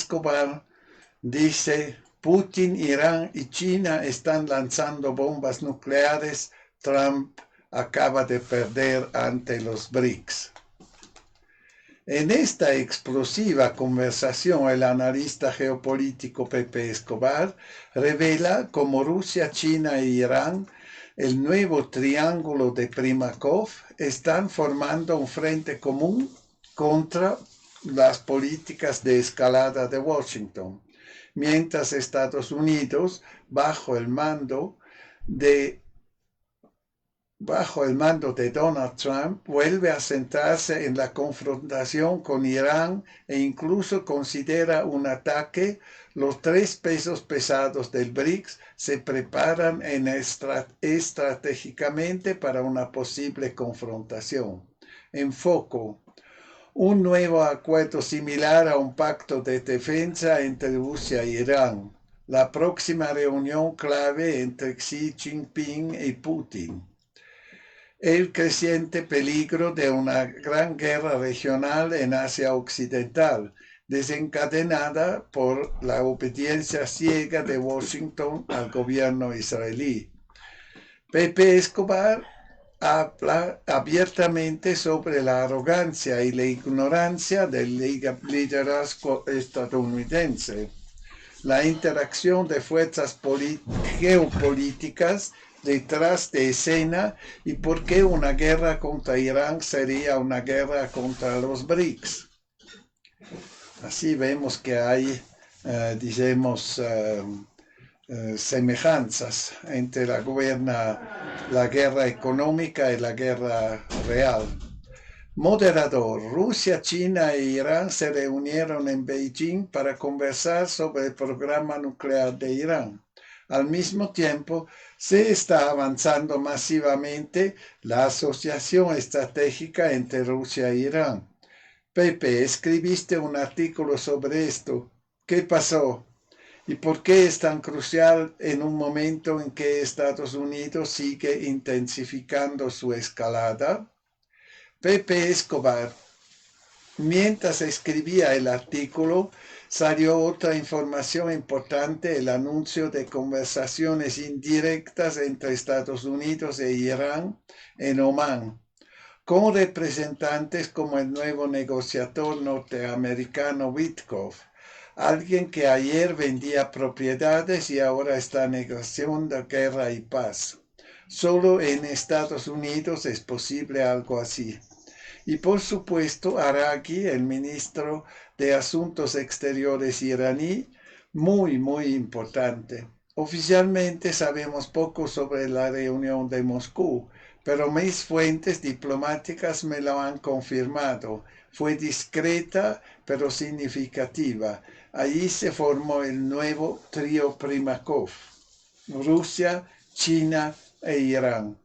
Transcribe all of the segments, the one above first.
Escobar dice: Putin, Irán y China están lanzando bombas nucleares. Trump acaba de perder ante los BRICS. En esta explosiva conversación, el analista geopolítico Pepe Escobar revela cómo Rusia, China e Irán, el nuevo triángulo de Primakov, están formando un frente común contra las políticas de escalada de Washington, mientras Estados Unidos, bajo el mando de Donald Trump, vuelve a centrarse en la confrontación con Irán e incluso considera un ataque. Los tres pesos pesados del BRICS se preparan estratégicamente para una posible confrontación. Enfoco: un nuevo acuerdo similar a un pacto de defensa entre Rusia e Irán. La próxima reunión clave entre Xi Jinping y Putin. El creciente peligro de una gran guerra regional en Asia Occidental, desencadenada por la obediencia ciega de Washington al gobierno israelí. Pepe Escobar habla abiertamente sobre la arrogancia y la ignorancia del liderazgo estadounidense, la interacción de fuerzas geopolíticas detrás de escena y por qué una guerra contra Irán sería una guerra contra los BRICS. Así vemos que hay, semejanzas entre la guerra económica y la guerra real. Moderador: Rusia, China e Irán se reunieron en Beijing para conversar sobre el programa nuclear de Irán. Al mismo tiempo, se está avanzando masivamente la asociación estratégica entre Rusia e Irán. Pepe, escribiste un artículo sobre esto. ¿Qué pasó? ¿Y por qué es tan crucial en un momento en que Estados Unidos sigue intensificando su escalada? Pepe Escobar: mientras escribía el artículo, salió otra información importante: el anuncio de conversaciones indirectas entre Estados Unidos e Irán en Omán, con representantes como el nuevo negociador norteamericano Witkoff, alguien que ayer vendía propiedades y ahora está negociando guerra y paz. Solo en Estados Unidos es posible algo así. Y por supuesto, Araki, el ministro de Asuntos Exteriores iraní, muy importante. Oficialmente sabemos poco sobre la reunión de Moscú, pero mis fuentes diplomáticas me lo han confirmado. Fue discreta, pero significativa. Allí se formó el nuevo trío Primakov: Rusia, China e Irán.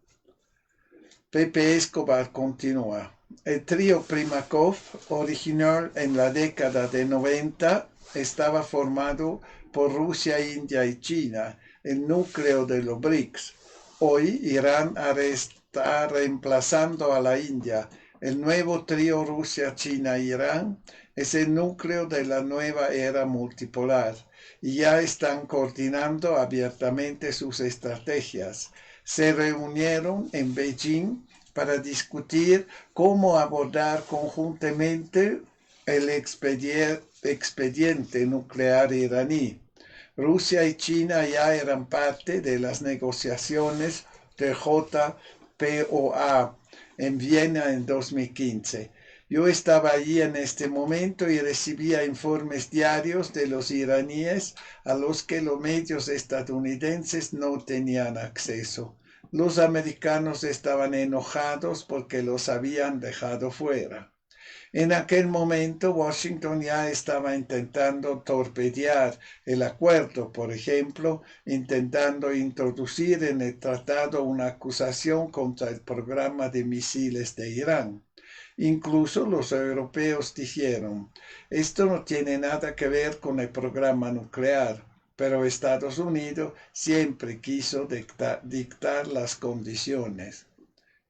Pepe Escobar continúa. El trío Primakov, original en la década de 90, estaba formado por Rusia, India y China, el núcleo de los BRICS. Hoy Irán está reemplazando a la India. El nuevo trío Rusia, China e Irán es el núcleo de la nueva era multipolar y ya están coordinando abiertamente sus estrategias. Se reunieron en Beijing para discutir cómo abordar conjuntamente el expediente nuclear iraní. Rusia y China ya eran parte de las negociaciones de JPOA en Viena en 2015. Yo estaba allí en este momento y recibía informes diarios de los iraníes a los que los medios estadounidenses no tenían acceso. Los americanos estaban enojados porque los habían dejado fuera. En aquel momento, Washington ya estaba intentando torpedear el acuerdo, por ejemplo, intentando introducir en el tratado una acusación contra el programa de misiles de Irán. Incluso los europeos dijeron: esto no tiene nada que ver con el programa nuclear. Pero Estados Unidos siempre quiso dictar las condiciones.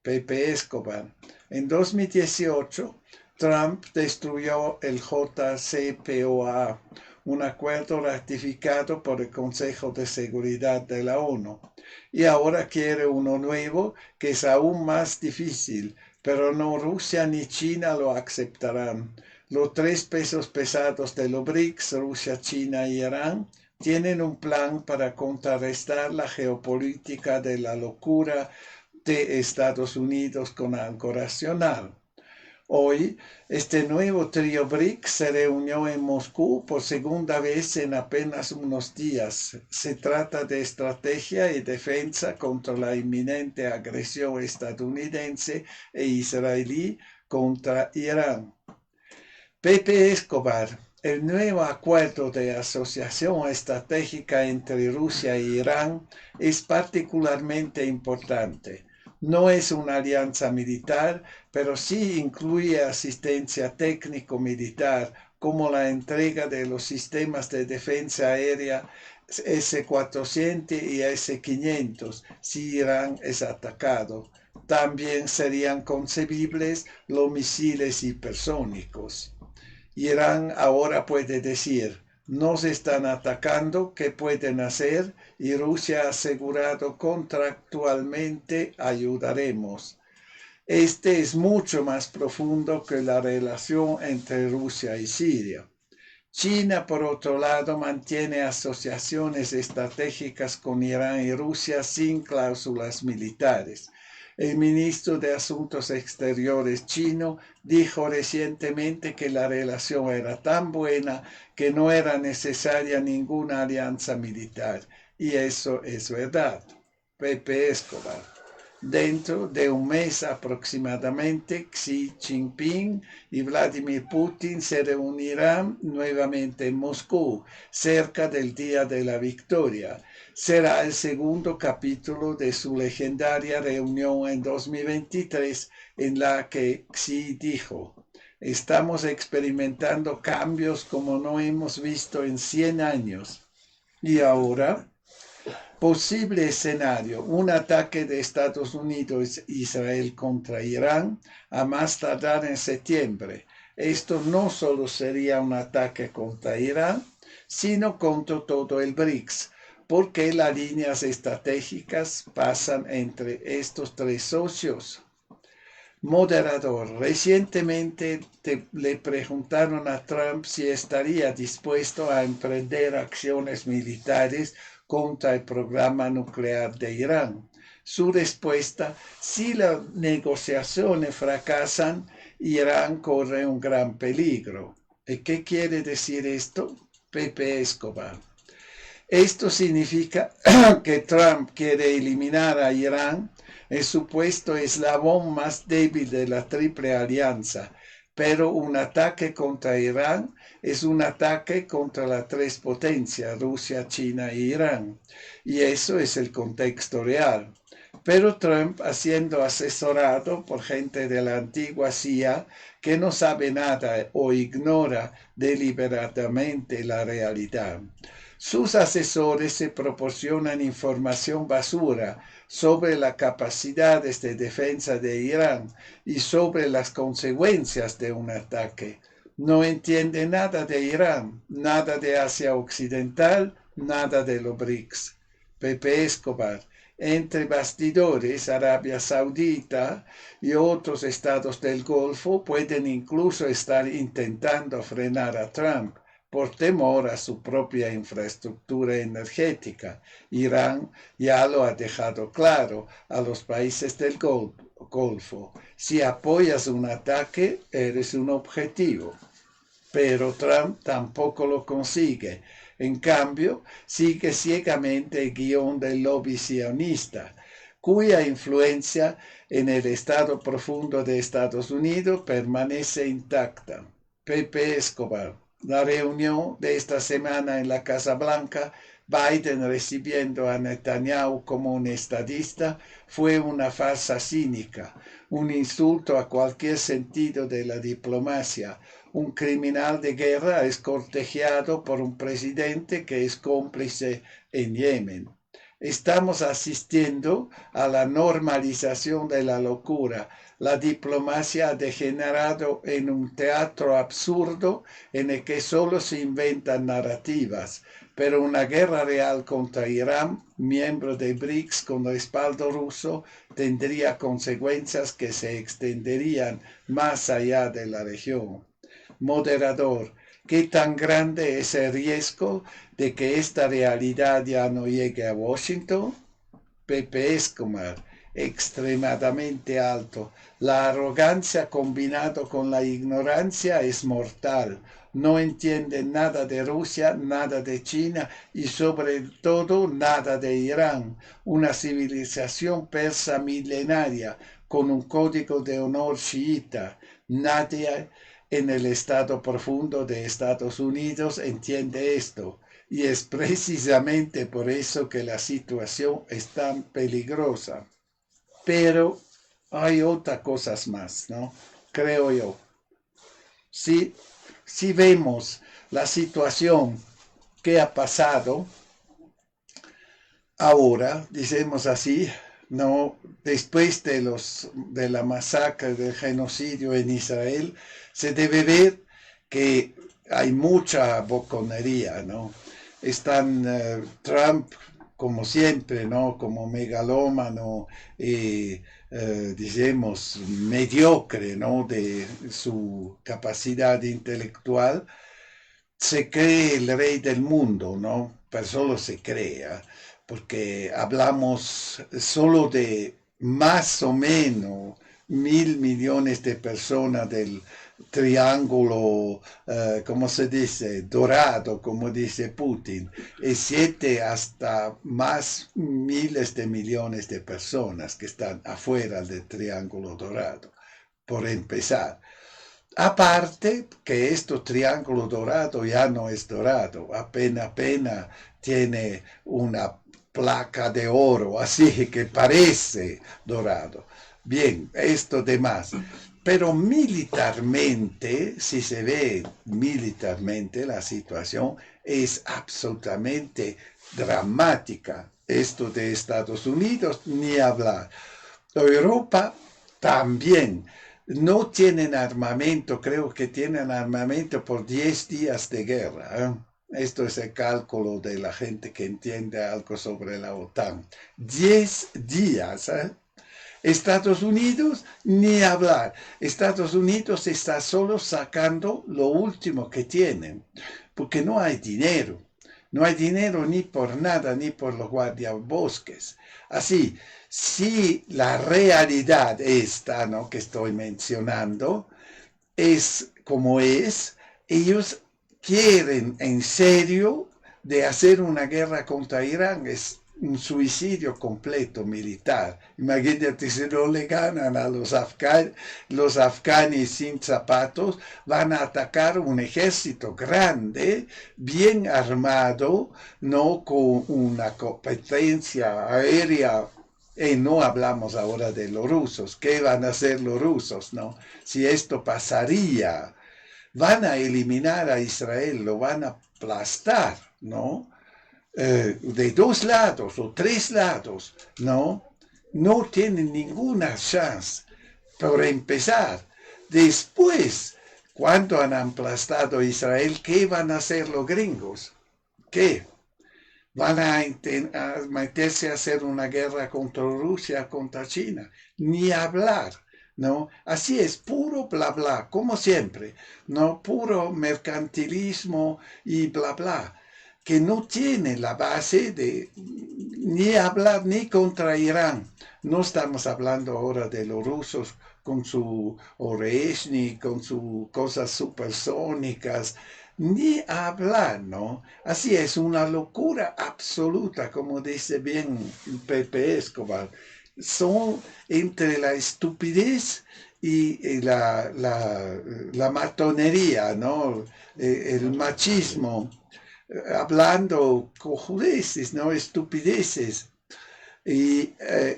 Pepe Escobar: en 2018, Trump destruyó el JCPOA, un acuerdo ratificado por el Consejo de Seguridad de la ONU. Y ahora quiere uno nuevo que es aún más difícil, pero no Rusia ni China lo aceptarán. Los tres pesos pesados de los BRICS, Rusia, China y Irán, tienen un plan para contrarrestar la geopolítica de la locura de Estados Unidos con algo racional. Hoy, este nuevo trío BRICS se reunió en Moscú por segunda vez en apenas unos días. Se trata de estrategia y defensa contra la inminente agresión estadounidense e israelí contra Irán. Pepe Escobar, el nuevo acuerdo de asociación estratégica entre Rusia e Irán es particularmente importante. No es una alianza militar, pero sí incluye asistencia técnico-militar, como la entrega de los sistemas de defensa aérea S-400 y S-500 si Irán es atacado. También serían concebibles los misiles hipersónicos. Irán ahora puede decir, nos están atacando, ¿qué pueden hacer? Y Rusia ha asegurado contractualmente, ayudaremos. Este es mucho más profundo que la relación entre Rusia y Siria. China, por otro lado, mantiene asociaciones estratégicas con Irán y Rusia sin cláusulas militares. El ministro de Asuntos Exteriores chino dijo recientemente que la relación era tan buena que no era necesaria ninguna alianza militar. Y eso es verdad. Pepe Escobar. Dentro de un mes aproximadamente, Xi Jinping y Vladimir Putin se reunirán nuevamente en Moscú, cerca del Día de la Victoria. Será el segundo capítulo de su legendaria reunión en 2023, en la que Xi dijo: estamos experimentando cambios como no hemos visto en 100 años. Y ahora, posible escenario, un ataque de Estados Unidos e Israel contra Irán a más tardar en septiembre. Esto no solo sería un ataque contra Irán, sino contra todo el BRICS, porque las líneas estratégicas pasan entre estos tres socios. Moderador, recientemente le preguntaron a Trump si estaría dispuesto a emprender acciones militares contra el programa nuclear de Irán. Su respuesta: si las negociaciones fracasan, Irán corre un gran peligro. ¿Y qué quiere decir esto? Pepe Escobar. Esto significa que Trump quiere eliminar a Irán, el supuesto eslabón más débil de la Triple Alianza, pero un ataque contra Irán es un ataque contra las tres potencias, Rusia, China e Irán, y eso es el contexto real. Pero Trump, siendo asesorado por gente de la antigua CIA que no sabe nada o ignora deliberadamente la realidad. Sus asesores se proporcionan información basura sobre las capacidades de defensa de Irán y sobre las consecuencias de un ataque. No entiende nada de Irán, nada de Asia Occidental, nada de los BRICS. Pepe Escobar. Entre bastidores, Arabia Saudita y otros estados del Golfo pueden incluso estar intentando frenar a Trump por temor a su propia infraestructura energética. Irán ya lo ha dejado claro a los países del Golfo. Si apoyas un ataque, eres un objetivo. Pero Trump tampoco lo consigue. En cambio, sigue ciegamente el guión del lobby sionista, cuya influencia en el estado profundo de Estados Unidos permanece intacta. Pepe Escobar. La reunión de esta semana en la Casa Blanca, Biden recibiendo a Netanyahu como un estadista, fue una farsa cínica, un insulto a cualquier sentido de la diplomacia. Un criminal de guerra es cortejado por un presidente que es cómplice en Yemen. Estamos asistiendo a la normalización de la locura. La diplomacia ha degenerado en un teatro absurdo en el que solo se inventan narrativas, pero una guerra real contra Irán, miembro de BRICS con respaldo ruso, tendría consecuencias que se extenderían más allá de la región. Moderador, ¿qué tan grande es el riesgo de que esta realidad ya no llegue a Washington? Pepe Escobar, extremadamente alto. La arrogancia combinado con la ignorancia es mortal. No entienden nada de Rusia, nada de China y sobre todo nada de Irán, una civilización persa milenaria con un código de honor chiita. Nadie en el estado profundo de Estados Unidos entiende esto. Y es precisamente por eso que la situación es tan peligrosa. Pero hay otras cosas más, ¿no? Creo yo. Si, si vemos la situación que ha pasado ahora, decimos así, ¿no? Después de la masacre, del genocidio en Israel, se debe ver que hay mucha boconería, ¿no? Están Trump, como siempre, ¿no? Como megalómano y, digamos, mediocre, ¿no? De su capacidad intelectual, se cree el rey del mundo, ¿no? Pero solo se crea, porque hablamos solo de más o menos 1.000 millones de personas del triángulo, ¿cómo se dice? Dorado, como dice Putin, y 7 hasta más miles de millones de personas que están afuera del triángulo dorado, por empezar. Aparte que este triángulo dorado ya no es dorado, apenas tiene una placa de oro, así que parece dorado. Bien, esto demás. Pero militarmente, si se ve militarmente, la situación es absolutamente dramática. Esto de Estados Unidos, ni hablar. Europa también. No tienen armamento, creo que tienen armamento por 10 días de guerra. Esto es el cálculo de la gente que entiende algo sobre la OTAN. 10 días. Estados Unidos, ni hablar. Estados Unidos está solo sacando lo último que tienen, porque no hay dinero. No hay dinero ni por nada, ni por los guardiabosques. Así, si la realidad esta, ¿no?, que estoy mencionando es como es, ellos quieren en serio de hacer una guerra contra Irán, es un suicidio completo militar. Imagínate si no le ganan a los afganis sin zapatos, van a atacar un ejército grande, bien armado, no con una competencia aérea. Y no hablamos ahora de los rusos. ¿Qué van a hacer los rusos, no? Si esto pasaría, van a eliminar a Israel, lo van a aplastar, ¿no? De 2 lados o 3 lados, ¿no? No tienen ninguna chance. Por empezar, después, cuando han aplastado a Israel, ¿qué van a hacer los gringos? ¿Qué? Van a meterse a hacer una guerra contra Rusia, contra China, ni hablar, ¿no? Así es, puro bla bla, como siempre, ¿no? Puro mercantilismo y bla bla, que no tiene la base de ni hablar ni contra Irán. No estamos hablando ahora de los rusos con su Oreshny, con sus cosas supersónicas, ni hablar, ¿no? Así es una locura absoluta, como dice bien Pepe Escobar. Son entre la estupidez y la matonería, ¿no? El machismo, hablando cojudeces, ¿no? Estupideces. Y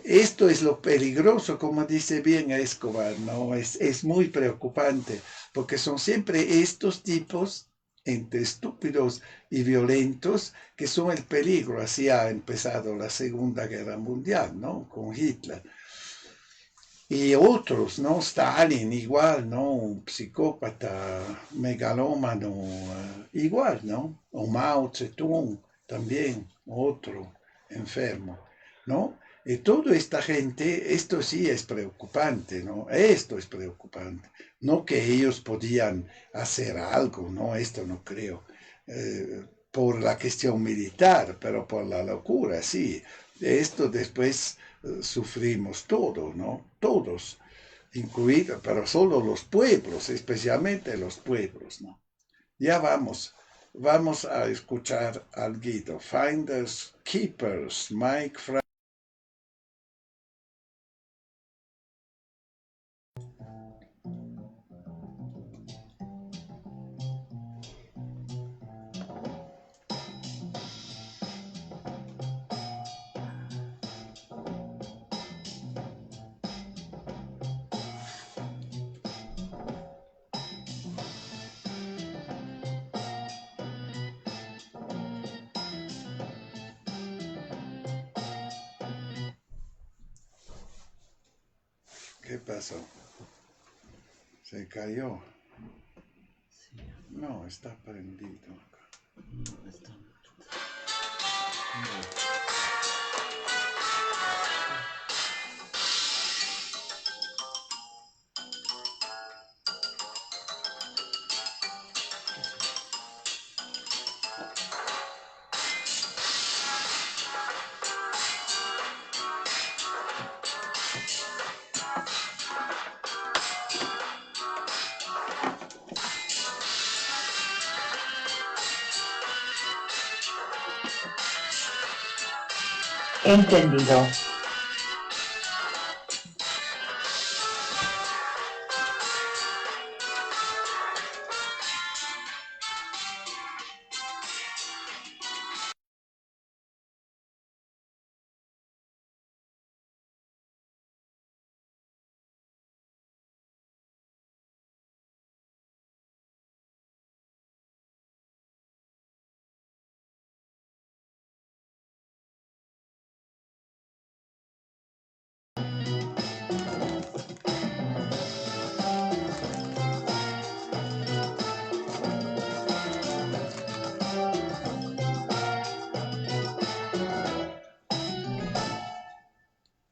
esto es lo peligroso, como dice bien Escobar, ¿no? Es muy preocupante, porque son siempre estos tipos entre estúpidos y violentos, que son el peligro. Así ha empezado la Segunda Guerra Mundial, ¿no? Con Hitler. Y otros, ¿no? Stalin igual, ¿no? Un psicópata, megalómano, igual, ¿no? O Mao Zedong también, otro enfermo, ¿no? Y toda esta gente, esto sí es preocupante, ¿no? Esto es preocupante. No que ellos podían hacer algo, ¿no? Esto no creo. Por la cuestión militar, pero por la locura, sí. Esto después sufrimos todos, ¿no? Todos, incluidos, pero solo los pueblos, especialmente los pueblos, ¿no? Ya vamos a escuchar al Guido. Finders, Keepers, Mike Frank. ¿Qué pasó? ¿Se cayó? No, está prendido acá. No, está. Entendido.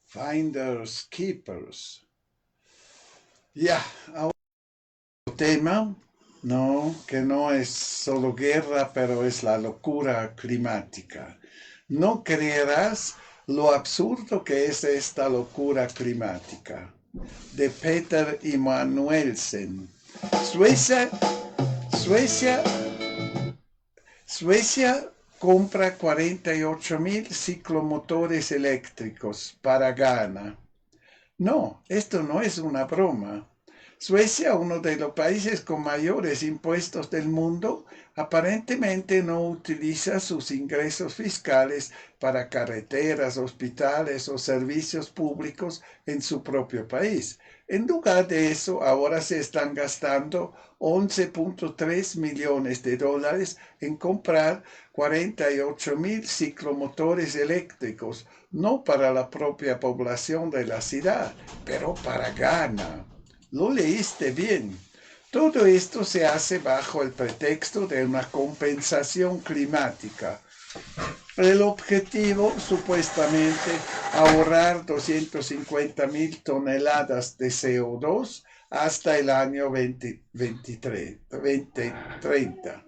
Finders, Keepers. Ya, ahora tema, no, que no es solo guerra, pero es la locura climática. No creerás lo absurdo que es esta locura climática. De Peter Immanuelsen. Suecia, Suecia, Suecia compra 48.000 ciclomotores eléctricos para Ghana. No, esto no es una broma. Suecia, uno de los países con mayores impuestos del mundo, aparentemente no utiliza sus ingresos fiscales para carreteras, hospitales o servicios públicos en su propio país. En lugar de eso, ahora se están gastando 11.3 millones de dólares en comprar 48.000 ciclomotores eléctricos, no para la propia población de la ciudad, pero para Ghana. Lo leíste bien. Todo esto se hace bajo el pretexto de una compensación climática. El objetivo, supuestamente, ahorrar 250.000 toneladas de CO2 hasta el año 2030.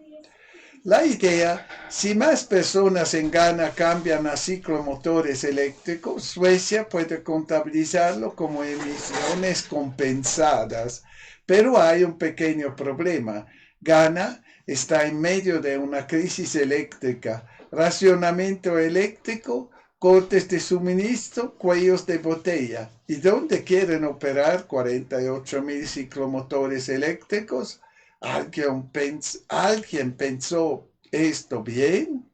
La idea, si más personas en Ghana cambian a ciclomotores eléctricos, Suecia puede contabilizarlo como emisiones compensadas. Pero hay un pequeño problema. Ghana está en medio de una crisis eléctrica, racionamiento eléctrico, cortes de suministro, cuellos de botella. ¿Y dónde quieren operar 48.000 ciclomotores eléctricos? ¿Alguien pensó esto bien?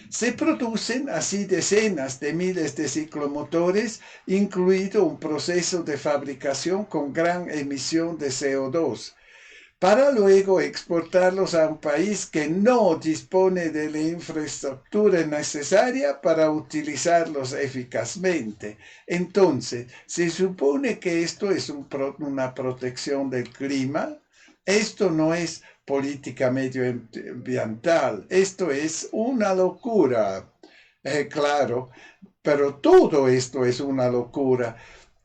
Se producen así decenas de miles de ciclomotores, incluido un proceso de fabricación con gran emisión de CO2. para luego exportarlos a un país que no dispone de la infraestructura necesaria para utilizarlos eficazmente. Entonces, se supone que esto es una protección del clima. Esto no es política medioambiental, esto es una locura, claro, pero todo esto es una locura.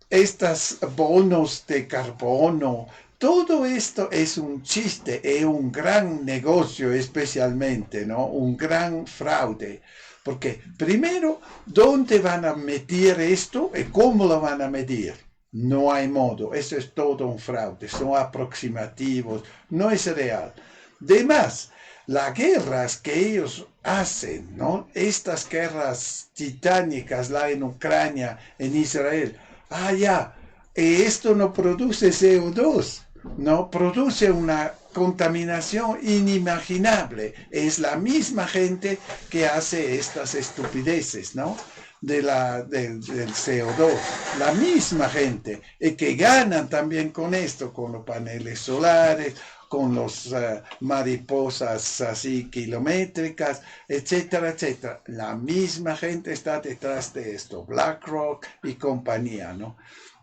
Estos bonos de carbono, todo esto es un chiste, es un gran negocio especialmente, ¿no? Un gran fraude. Porque primero, ¿dónde van a medir esto y cómo lo van a medir? No hay modo, eso es todo un fraude, son aproximativos, no es real. Además, las guerras que ellos hacen, ¿no? Estas guerras titánicas, la en Ucrania, en Israel, ya, esto no produce CO2, no produce una contaminación inimaginable. Es la misma gente que hace estas estupideces, ¿no? Del CO2, la misma gente, y que ganan también con esto, con los paneles solares, con los mariposas así kilométricas, etcétera, etcétera. La misma gente está detrás de esto, BlackRock y compañía, ¿no?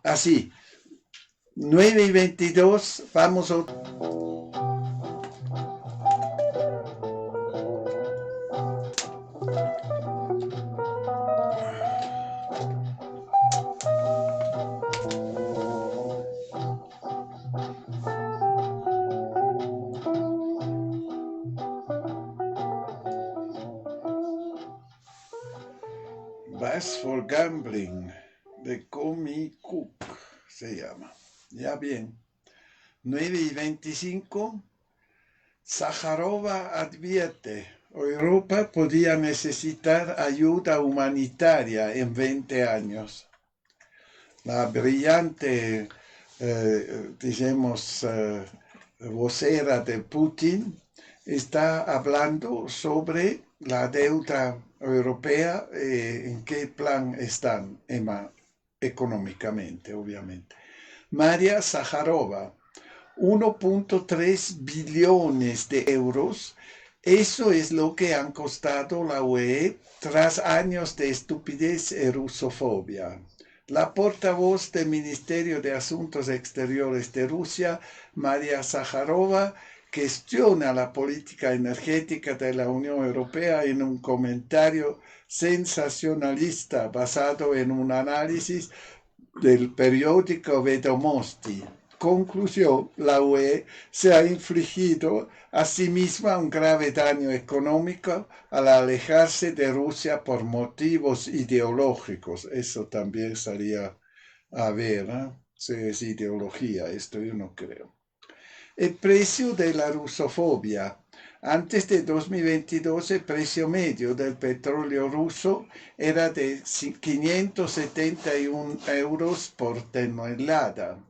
Así, 9:22, vamos a... Bass for Gambling, de Comi Cook, se llama. Ya bien. 9:25, Sájarova advierte, Europa podía necesitar ayuda humanitaria en 20 años. La brillante, vocera de Putin está hablando sobre la deuda europea, en qué plan están económicamente, obviamente. María Sájarova, 1.3 billones de euros. Eso es lo que han costado la UE tras años de estupidez y rusofobia. La portavoz del Ministerio de Asuntos Exteriores de Rusia, María Sájarova, cuestiona la política energética de la Unión Europea en un comentario sensacionalista basado en un análisis del periódico Vedomosti. Conclusión, la UE se ha infligido a sí misma un grave daño económico al alejarse de Rusia por motivos ideológicos. Eso también sería a ver, ¿no? Si es ideología, esto yo no creo. El precio de la rusofobia. Antes de 2022, el precio medio del petróleo ruso era de 571 euros por tonelada,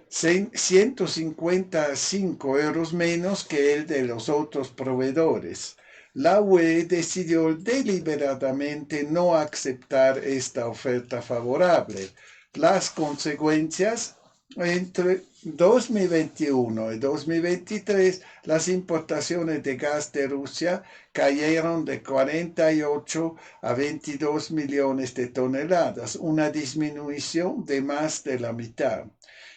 155 euros menos que el de los otros proveedores. La UE decidió deliberadamente no aceptar esta oferta favorable. Las consecuencias: entre 2021 y 2023, las importaciones de gas de Rusia cayeron de 48 a 22 millones de toneladas, una disminución de más de la mitad.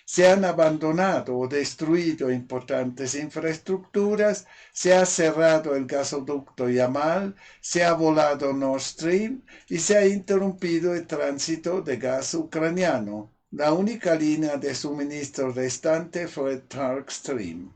Se han abandonado o destruido importantes infraestructuras, se ha cerrado el gasoducto Yamal, se ha volado Nord Stream y se ha interrumpido el tránsito de gas ucraniano. La única línea de suministro restante fue Turk Stream.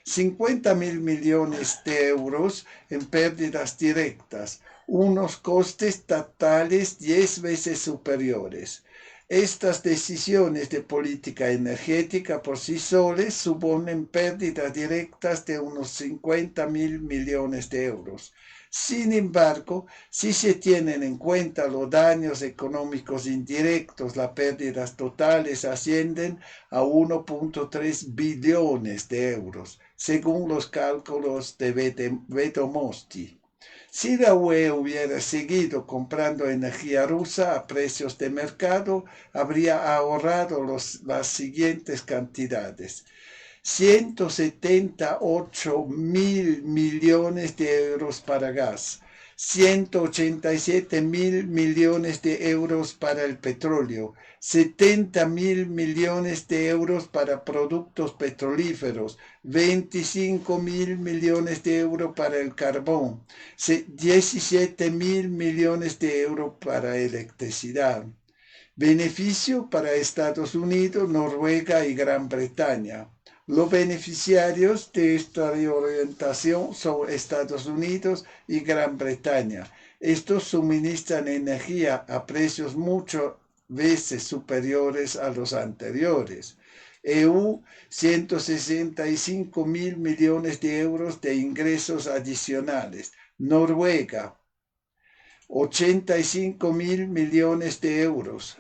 50.000 millones de euros en pérdidas directas, unos costes totales 10 veces superiores. Estas decisiones de política energética por sí solas suponen pérdidas directas de unos 50.000 millones de euros. Sin embargo, si se tienen en cuenta los daños económicos indirectos, las pérdidas totales ascienden a 1.3 billones de euros, según los cálculos de Vedomosti. Si la UE hubiera seguido comprando energía rusa a precios de mercado, habría ahorrado las siguientes cantidades: 178.000 millones de euros para gas, 187.000 millones de euros para el petróleo, 70.000 millones de euros para productos petrolíferos, 25.000 millones de euros para el carbón, 17.000 millones de euros para electricidad. Beneficio para Estados Unidos, Noruega y Gran Bretaña. Los beneficiarios de esta reorientación son Estados Unidos y Gran Bretaña. Estos suministran energía a precios muchas veces superiores a los anteriores. EU, 165.000 millones de euros de ingresos adicionales. Noruega, 85.000 millones de euros.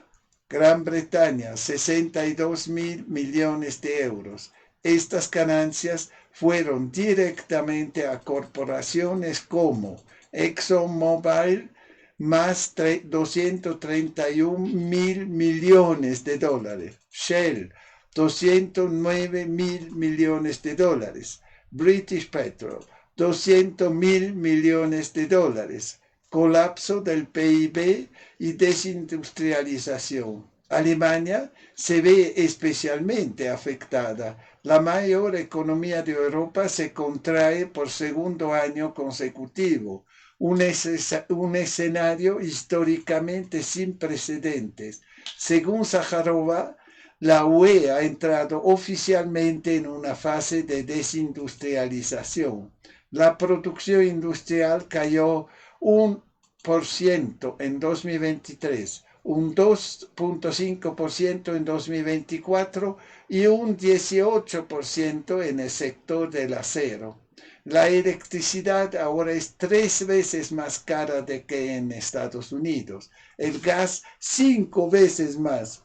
Gran Bretaña, 62.000 millones de euros. Estas ganancias fueron directamente a corporaciones como ExxonMobil, más 231.000 millones de dólares. Shell, 209.000 millones de dólares. British Petrol, 200.000 millones de dólares. Colapso del PIB y desindustrialización. Alemania se ve especialmente afectada. La mayor economía de Europa se contrae por segundo año consecutivo, un escenario históricamente sin precedentes. Según Sájarova, la UE ha entrado oficialmente en una fase de desindustrialización. La producción industrial cayó 1% en 2023, un 2.5% en 2024 y un 18% en el sector del acero. La electricidad ahora es 3 veces más cara que en Estados Unidos. El gas 5 veces más.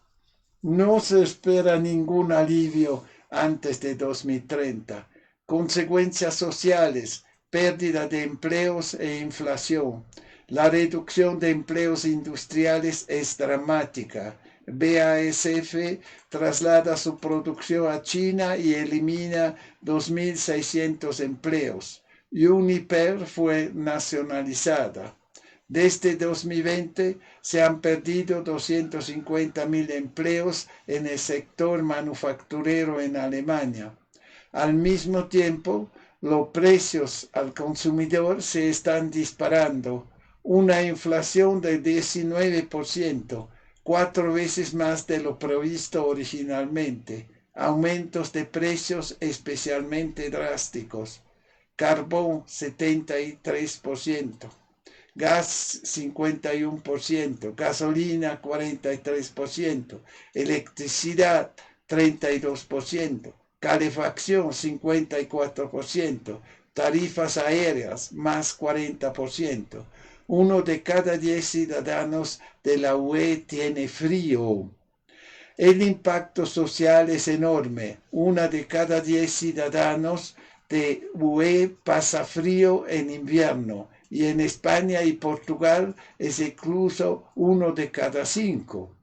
No se espera ningún alivio antes de 2030. Consecuencias sociales, pérdida de empleos e inflación. La reducción de empleos industriales es dramática. BASF traslada su producción a China y elimina 2.600 empleos. Uniper fue nacionalizada. Desde 2020 se han perdido 250.000 empleos en el sector manufacturero en Alemania. Al mismo tiempo, los precios al consumidor se están disparando. Una inflación de 19%, 4 veces más de lo previsto originalmente. Aumentos de precios especialmente drásticos. Carbón, 73%. Gas 51%, gasolina 43%, electricidad 32%, calefacción 54%, tarifas aéreas más 40%. 1 de cada 10 ciudadanos de la UE tiene frío. El impacto social es enorme. 1 de cada 10 ciudadanos de UE pasa frío en invierno. Y en España y Portugal es incluso 1 de cada 5.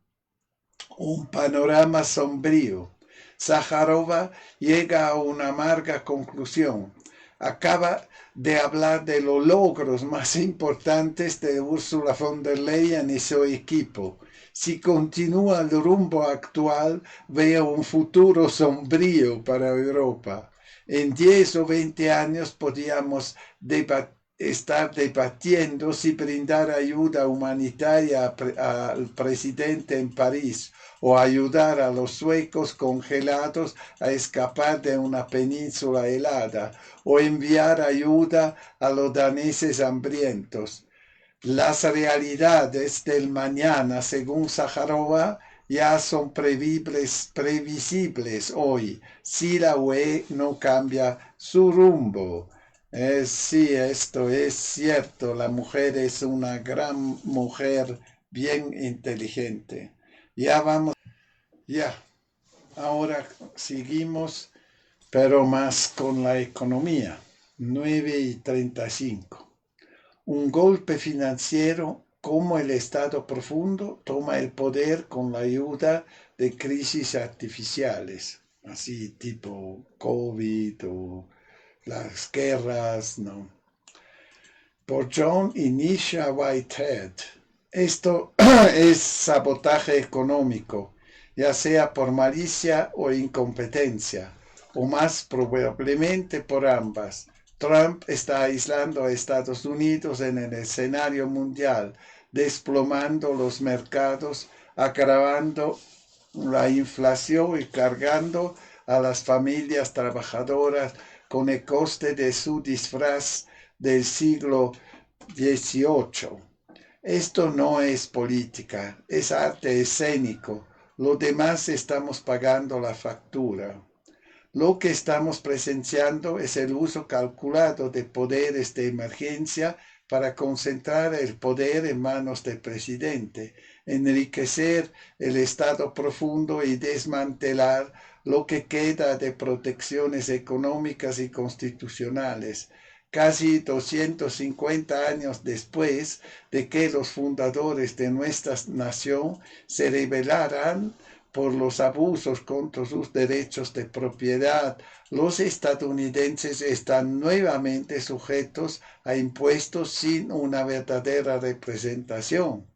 Un panorama sombrío. Sájarova llega a una amarga conclusión. Acaba de hablar de los logros más importantes de Ursula von der Leyen y su equipo. Si continúa el rumbo actual, veo un futuro sombrío para Europa. En 10 o 20 años podríamos estar debatiendo si brindar ayuda humanitaria al presidente en París o ayudar a los suecos congelados a escapar de una península helada o enviar ayuda a los daneses hambrientos. Las realidades del mañana, según Sájarova, ya son previsibles hoy, si la UE no cambia su rumbo. Sí, esto es cierto. La mujer es una gran mujer, bien inteligente. Ya, ahora seguimos, pero más con la economía. 9:35. Un golpe financiero como el Estado profundo toma el poder con la ayuda de crisis artificiales. así tipo COVID o las guerras, ¿no? Por John y Nisha Whitehead. Esto es sabotaje económico, ya sea por malicia o incompetencia, o más probablemente por ambas. Trump está aislando a Estados Unidos en el escenario mundial, desplomando los mercados, agravando la inflación y cargando a las familias trabajadoras con el coste de su disfraz del siglo XVIII. Esto no es política, es arte escénico. Lo demás estamos pagando la factura. Lo que estamos presenciando es el uso calculado de poderes de emergencia para concentrar el poder en manos del presidente, enriquecer el Estado profundo y desmantelar lo que queda de protecciones económicas y constitucionales. Casi 250 años después de que los fundadores de nuestra nación se rebelaran por los abusos contra sus derechos de propiedad, los estadounidenses están nuevamente sujetos a impuestos sin una verdadera representación.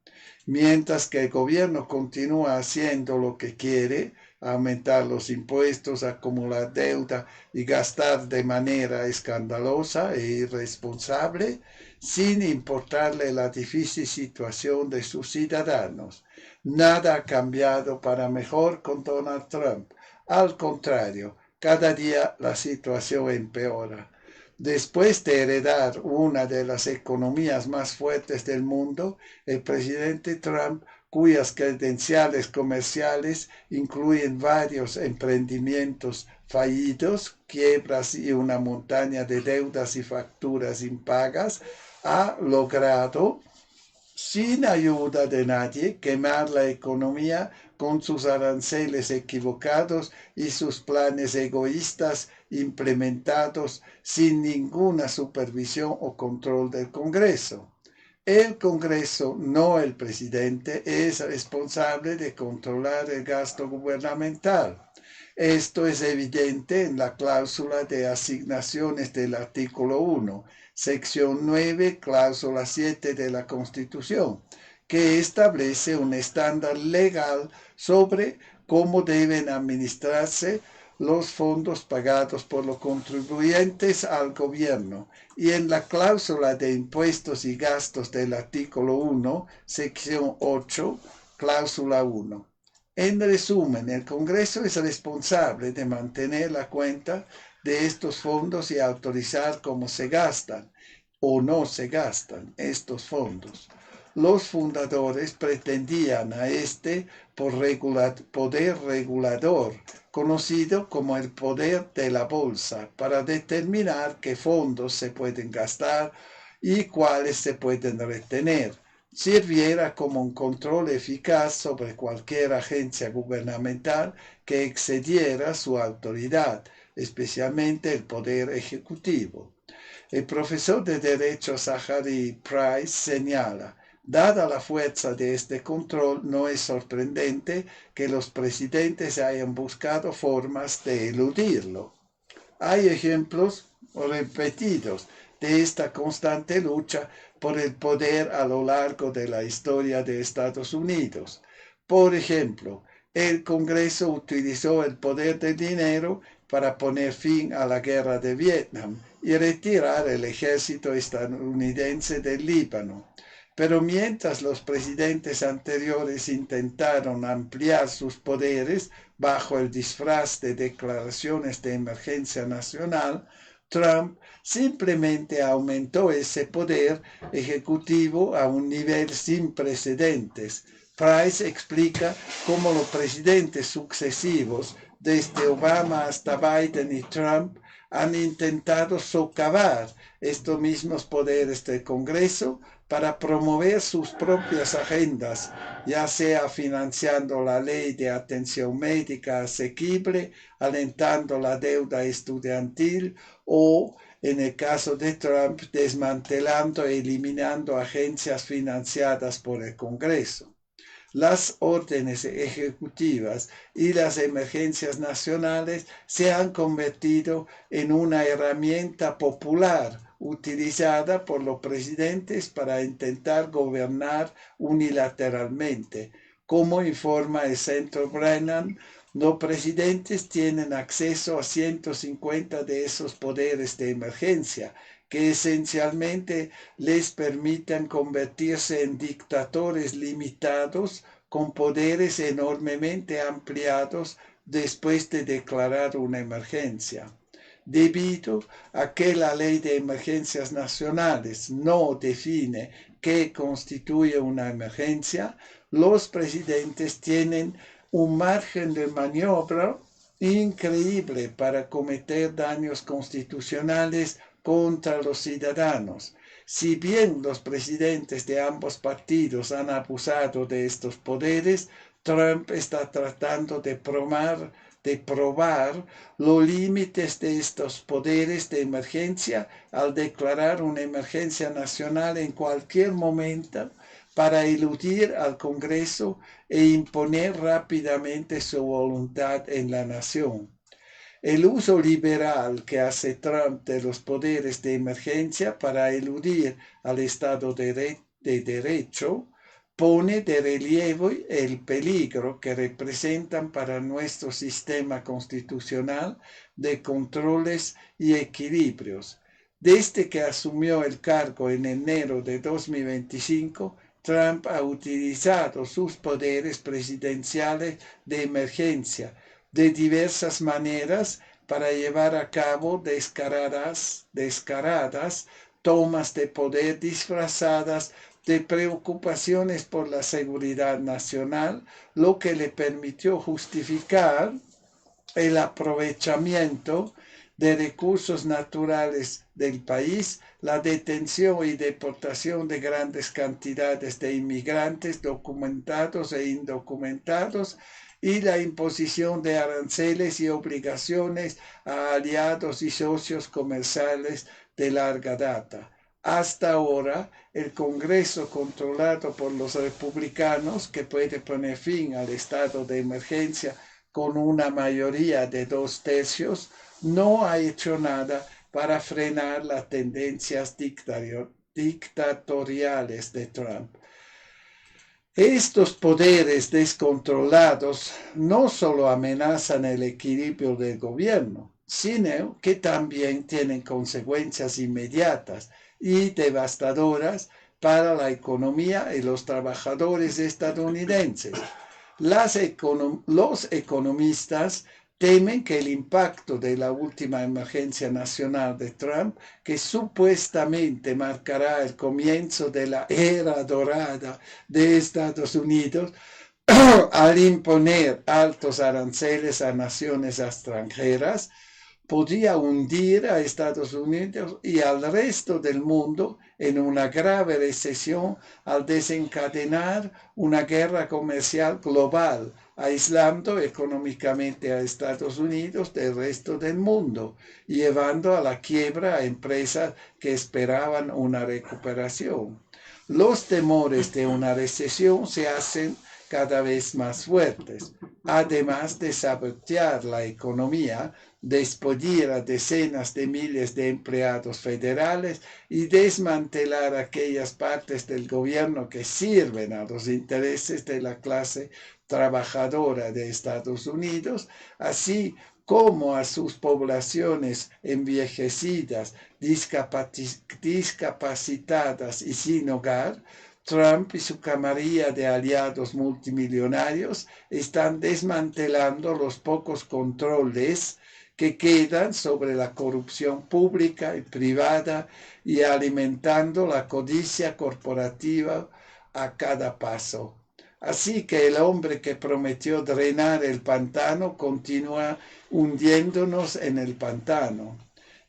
Mientras que el gobierno continúa haciendo lo que quiere, aumentar los impuestos, acumular deuda y gastar de manera escandalosa e irresponsable, sin importarle la difícil situación de sus ciudadanos. Nada ha cambiado para mejor con Donald Trump. Al contrario, cada día la situación empeora. Después de heredar una de las economías más fuertes del mundo, el presidente Trump, cuyas credenciales comerciales incluyen varios emprendimientos fallidos, quiebras y una montaña de deudas y facturas impagas, ha logrado, sin ayuda de nadie, quemar la economía con sus aranceles equivocados y sus planes egoístas implementados sin ninguna supervisión o control del Congreso. El Congreso, no el presidente, es responsable de controlar el gasto gubernamental. Esto es evidente en la cláusula de asignaciones del artículo 1, sección 9, cláusula 7 de la Constitución, que establece un estándar legal sobre cómo deben administrarse los fondos pagados por los contribuyentes al gobierno, y en la cláusula de impuestos y gastos del artículo 1, sección 8, cláusula 1. En resumen, el Congreso es responsable de mantener la cuenta de estos fondos y autorizar cómo se gastan o no se gastan estos fondos. Los fundadores pretendían a este poder regulador, conocido como el poder de la bolsa, para determinar qué fondos se pueden gastar y cuáles se pueden retener, sirviera como un control eficaz sobre cualquier agencia gubernamental que excediera su autoridad, especialmente el poder ejecutivo. El profesor de Derecho Zachary Price señala: dada la fuerza de este control, no es sorprendente que los presidentes hayan buscado formas de eludirlo. Hay ejemplos repetidos de esta constante lucha por el poder a lo largo de la historia de Estados Unidos. Por ejemplo, el Congreso utilizó el poder del dinero para poner fin a la guerra de Vietnam y retirar el ejército estadounidense del Líbano. Pero mientras los presidentes anteriores intentaron ampliar sus poderes bajo el disfraz de declaraciones de emergencia nacional, Trump simplemente aumentó ese poder ejecutivo a un nivel sin precedentes. Price explica cómo los presidentes sucesivos, desde Obama hasta Biden y Trump, han intentado socavar estos mismos poderes del Congreso para promover sus propias agendas, ya sea financiando la ley de atención médica asequible, alentando la deuda estudiantil o, en el caso de Trump, desmantelando e eliminando agencias financiadas por el Congreso. las órdenes ejecutivas y las emergencias nacionales se han convertido en una herramienta popular utilizada por los presidentes para intentar gobernar unilateralmente. Como informa el Centro Brennan, los presidentes tienen acceso a 150 de esos poderes de emergencia, que esencialmente les permitan convertirse en dictadores limitados con poderes enormemente ampliados después de declarar una emergencia. Debido a que la Ley de Emergencias Nacionales no define qué constituye una emergencia, los presidentes tienen un margen de maniobra increíble para cometer daños constitucionales contra los ciudadanos. Si bien los presidentes de ambos partidos han abusado de estos poderes, Trump está tratando de probar los límites de estos poderes de emergencia al declarar una emergencia nacional en cualquier momento para eludir al Congreso e imponer rápidamente su voluntad en la nación. El uso liberal que hace Trump de los poderes de emergencia para eludir al Estado de Derecho pone de relieve el peligro que representan para nuestro sistema constitucional de controles y equilibrios. Desde que asumió el cargo en enero de 2025, Trump ha utilizado sus poderes presidenciales de emergencia de diversas maneras para llevar a cabo descaradas tomas de poder disfrazadas de preocupaciones por la seguridad nacional, lo que le permitió justificar el aprovechamiento de recursos naturales del país, la detención y deportación de grandes cantidades de inmigrantes documentados e indocumentados y la imposición de aranceles y obligaciones a aliados y socios comerciales de larga data. Hasta ahora, el Congreso, controlado por los republicanos, que puede poner fin al estado de emergencia con una mayoría de 2/3, no ha hecho nada para frenar las tendencias dictatoriales de Trump. Estos poderes descontrolados no solo amenazan el equilibrio del gobierno, sino que también tienen consecuencias inmediatas y devastadoras para la economía y los trabajadores estadounidenses. Los economistas temen que el impacto de la última emergencia nacional de Trump, que supuestamente marcará el comienzo de la era dorada de Estados Unidos, al imponer altos aranceles a naciones extranjeras, podría hundir a Estados Unidos y al resto del mundo en una grave recesión al desencadenar una guerra comercial global, aislando económicamente a Estados Unidos del resto del mundo, llevando a la quiebra a empresas que esperaban una recuperación. Los temores de una recesión se hacen cada vez más fuertes, además de sabotear la economía, despedir a decenas de miles de empleados federales y desmantelar aquellas partes del gobierno que sirven a los intereses de la clase trabajadora de Estados Unidos, así como a sus poblaciones envejecidas, discapacitadas y sin hogar. Trump y su camarilla de aliados multimillonarios están desmantelando los pocos controles que quedan sobre la corrupción pública y privada y alimentando la codicia corporativa a cada paso. Así que el hombre que prometió drenar el pantano continúa hundiéndonos en el pantano.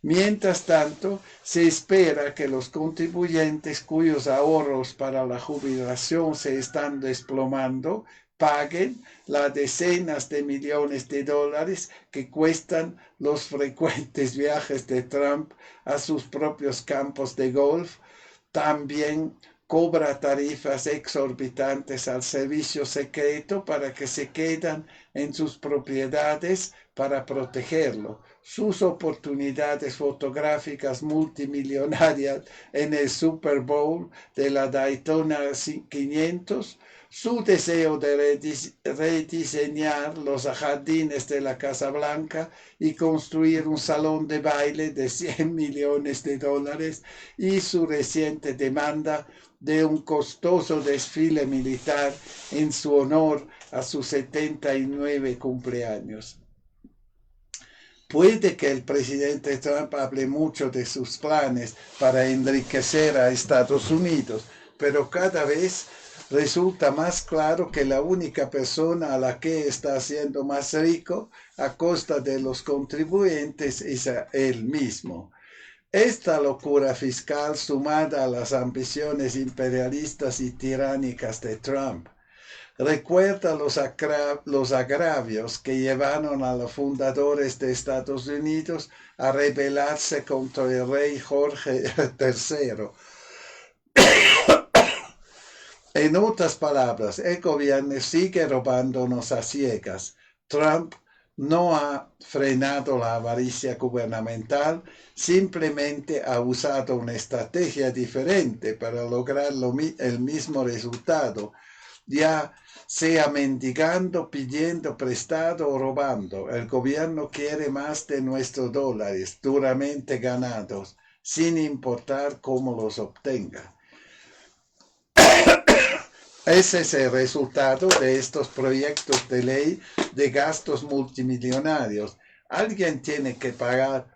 Mientras tanto, se espera que los contribuyentes cuyos ahorros para la jubilación se están desplomando paguen las decenas de millones de dólares que cuestan los frecuentes viajes de Trump a sus propios campos de golf, también cobra tarifas exorbitantes al servicio secreto para que se quedan en sus propiedades para protegerlo. Sus oportunidades fotográficas multimillonarias en el Super Bowl de la Daytona 500, su deseo de rediseñar los jardines de la Casa Blanca y construir un salón de baile de $100 millones y su reciente demanda de un costoso desfile militar en su honor a sus 79 cumpleaños. Puede que el presidente Trump hable mucho de sus planes para enriquecer a Estados Unidos, pero cada vez resulta más claro que la única persona a la que está haciendo más rico a costa de los contribuyentes es a él mismo. Esta locura fiscal, sumada a las ambiciones imperialistas y tiránicas de Trump, recuerda los agravios que llevaron a los fundadores de Estados Unidos a rebelarse contra el rey Jorge III. En otras palabras, el gobierno sigue robándonos a ciegas. Trump no ha frenado la avaricia gubernamental, simplemente ha usado una estrategia diferente para lograr el mismo resultado, ya sea mendigando, pidiendo prestado o robando. El gobierno quiere más de nuestros dólares duramente ganados, sin importar cómo los obtenga. Ese es el resultado de estos proyectos de ley de gastos multimillonarios. Alguien tiene que pagar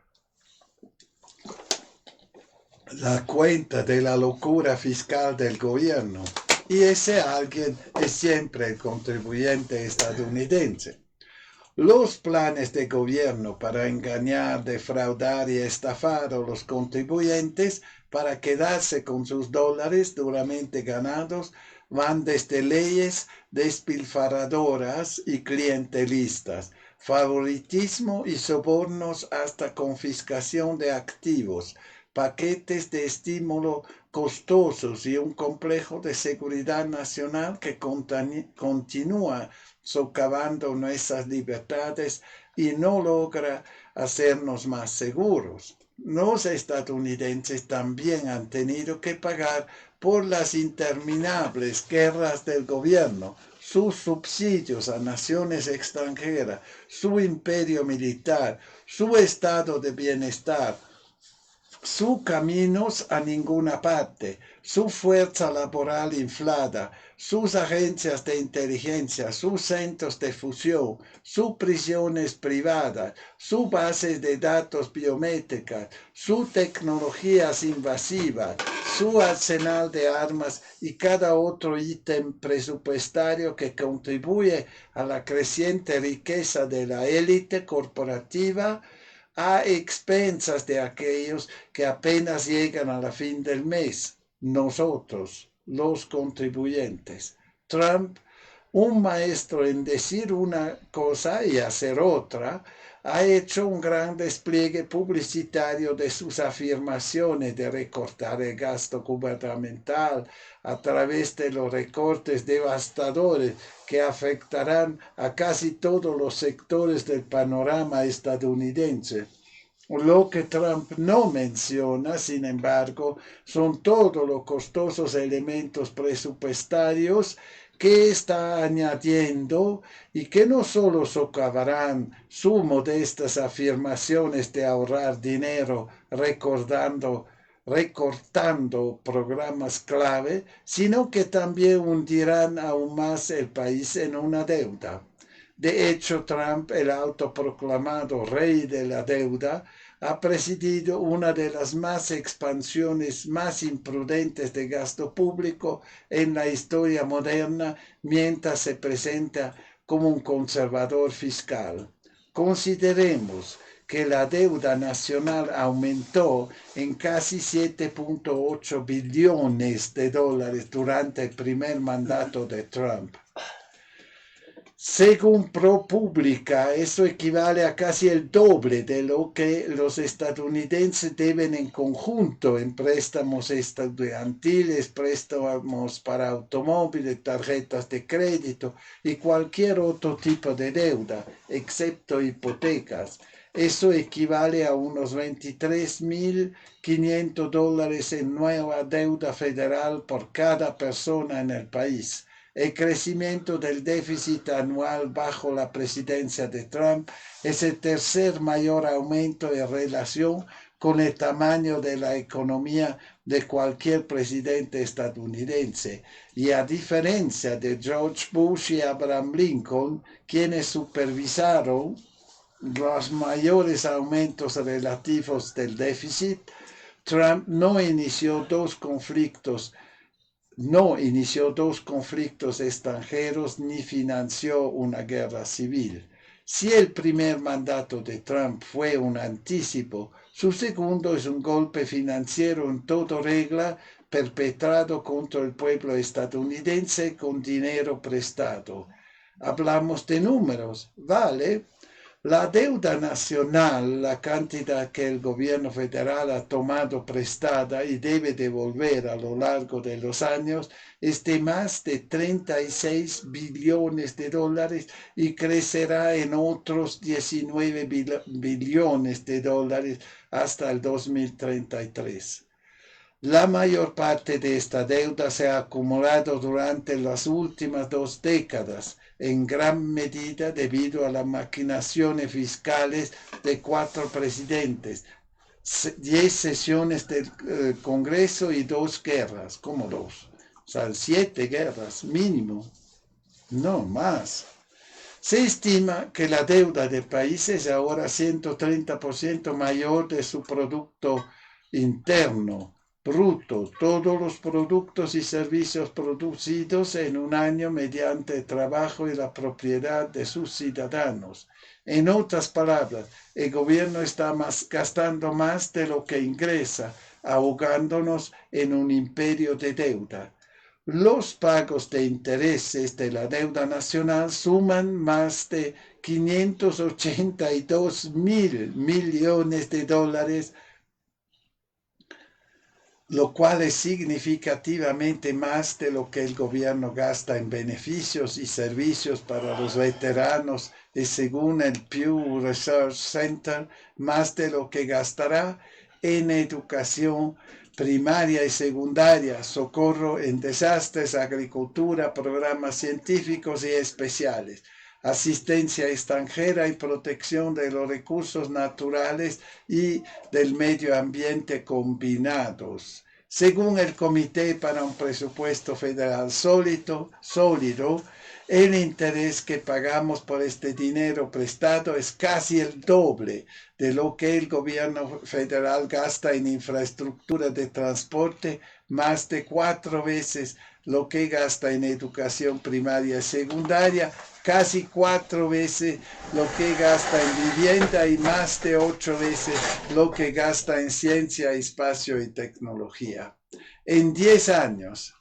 la cuenta de la locura fiscal del gobierno, y ese alguien es siempre el contribuyente estadounidense. Los planes de gobierno para engañar, defraudar y estafar a los contribuyentes para quedarse con sus dólares duramente ganados van desde leyes despilfarradoras y clientelistas, favoritismo y sobornos hasta confiscación de activos, paquetes de estímulo costosos y un complejo de seguridad nacional que continúa socavando nuestras libertades y no logra hacernos más seguros. Los estadounidenses también han tenido que pagar por las interminables guerras del gobierno, sus subsidios a naciones extranjeras, su imperio militar, su estado de bienestar, sus caminos a ninguna parte, su fuerza laboral inflada, sus agencias de inteligencia, sus centros de fusión, sus prisiones privadas, sus bases de datos biométricas, sus tecnologías invasivas, su arsenal de armas y cada otro ítem presupuestario que contribuye a la creciente riqueza de la élite corporativa a expensas de aquellos que apenas llegan a la fin del mes, nosotros, los contribuyentes. Trump, un maestro en decir una cosa y hacer otra, ha hecho un gran despliegue publicitario de sus afirmaciones de recortar el gasto gubernamental a través de los recortes devastadores que afectarán a casi todos los sectores del panorama estadounidense. Lo que Trump no menciona, sin embargo, son todos los costosos elementos presupuestarios que está añadiendo y que no solo socavarán sus modestas afirmaciones de ahorrar dinero recortando programas clave, sino que también hundirán aún más el país en una deuda. De hecho, Trump, el autoproclamado rey de la deuda, ha presidido una de las expansiones más imprudentes de gasto público en la historia moderna, mientras se presenta como un conservador fiscal. Consideremos que la deuda nacional aumentó en casi 7.8 billones de dólares durante el primer mandato de Trump. Según ProPublica, eso equivale a casi el doble de lo que los estadounidenses deben en conjunto en préstamos estudiantiles, préstamos para automóviles, tarjetas de crédito y cualquier otro tipo de deuda, excepto hipotecas. Eso equivale a unos $23.500 en nueva deuda federal por cada persona en el país. El crecimiento del déficit anual bajo la presidencia de Trump es el tercer mayor aumento en relación con el tamaño de la economía de cualquier presidente estadounidense. Y a diferencia de George Bush y Abraham Lincoln, quienes supervisaron los mayores aumentos relativos del déficit, Trump no inició dos conflictos extranjeros ni financió una guerra civil. Si el primer mandato de Trump fue un anticipo, su segundo es un golpe financiero en toda regla perpetrado contra el pueblo estadounidense con dinero prestado. Hablamos de números, ¿vale? La deuda nacional, la cantidad que el gobierno federal ha tomado prestada y debe devolver a lo largo de los años, es de más de 36 billones de dólares y crecerá en otros 19 billones de dólares hasta el 2033. La mayor parte de esta deuda se ha acumulado durante las últimas 2 décadas, en gran medida debido a las maquinaciones fiscales de 4 presidentes, 10 sesiones del Congreso y 2 guerras, como 2, o sea, 7 guerras mínimo, no más. Se estima que la deuda del país es ahora 130% mayor de su Producto Interno Bruto, todos los productos y servicios producidos en un año mediante el trabajo y la propiedad de sus ciudadanos. En otras palabras, el gobierno está gastando más de lo que ingresa, ahogándonos en un imperio de deuda. Los pagos de intereses de la deuda nacional suman más de 582.000 millones de dólares, lo cual es significativamente más de lo que el gobierno gasta en beneficios y servicios para los veteranos y, según el Pew Research Center, más de lo que gastará en educación primaria y secundaria, socorro en desastres, agricultura, programas científicos y especiales, asistencia extranjera y protección de los recursos naturales y del medio ambiente combinados. Según el Comité para un Presupuesto Federal Sólido, el interés que pagamos por este dinero prestado es casi el doble de lo que el gobierno federal gasta en infraestructura de transporte, más de 4 veces lo que gasta en educación primaria y secundaria, casi 4 veces lo que gasta en vivienda y más de 8 veces lo que gasta en ciencia, espacio y tecnología. En 10 años,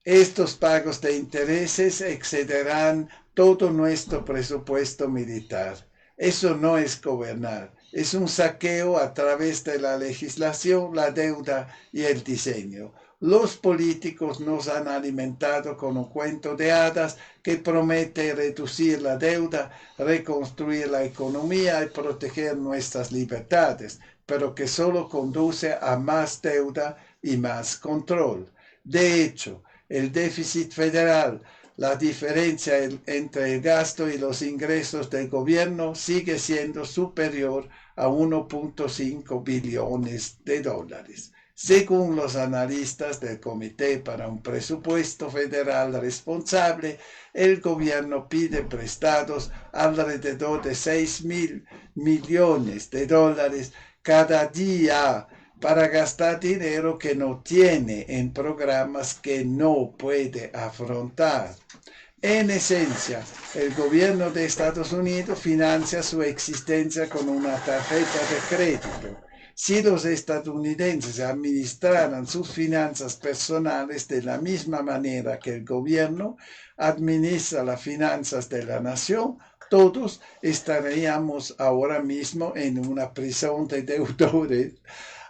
estos pagos de intereses excederán todo nuestro presupuesto militar. Eso no es gobernar, es un saqueo a través de la legislación, la deuda y el diseño. Los políticos nos han alimentado con un cuento de hadas que promete reducir la deuda, reconstruir la economía y proteger nuestras libertades, pero que solo conduce a más deuda y más control. De hecho, el déficit federal, la diferencia entre el gasto y los ingresos del gobierno, sigue siendo superior a 1.5 billones de dólares. Según los analistas del Comité para un Presupuesto Federal Responsable, el gobierno pide prestados alrededor de 6.000 millones de dólares cada día para gastar dinero que no tiene en programas que no puede afrontar. En esencia, el gobierno de Estados Unidos financia su existencia con una tarjeta de crédito. Si los estadounidenses administraran sus finanzas personales de la misma manera que el gobierno administra las finanzas de la nación, todos estaríamos ahora mismo en una prisión de deudores.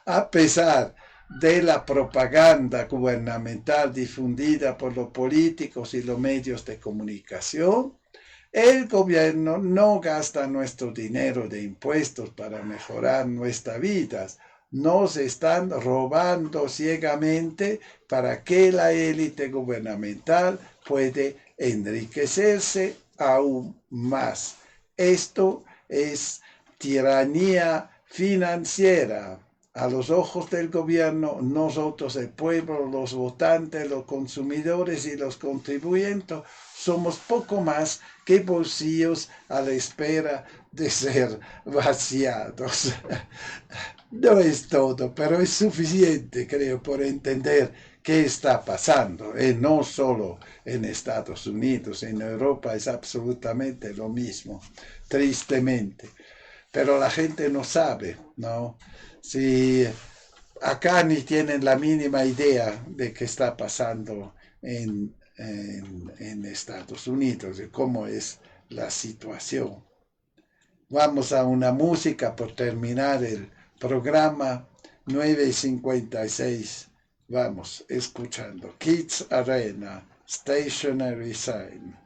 A pesar de la propaganda gubernamental difundida por los políticos y los medios de comunicación, el gobierno no gasta nuestro dinero de impuestos para mejorar nuestras vidas. Nos están robando ciegamente para que la élite gubernamental puede enriquecerse aún más. Esto es tiranía financiera. A los ojos del gobierno, nosotros, el pueblo, los votantes, los consumidores y los contribuyentes, somos poco más que bolsillos a la espera de ser vaciados. No es todo, pero es suficiente, creo, por entender qué está pasando. Y no solo en Estados Unidos, en Europa es absolutamente lo mismo, tristemente. Pero la gente no sabe, ¿no? Si acá ni tienen la mínima idea de qué está pasando en Estados Unidos, de cómo es la situación. Vamos a una música por terminar el programa 9:56. Vamos escuchando Kids Arena, Stationary Sign.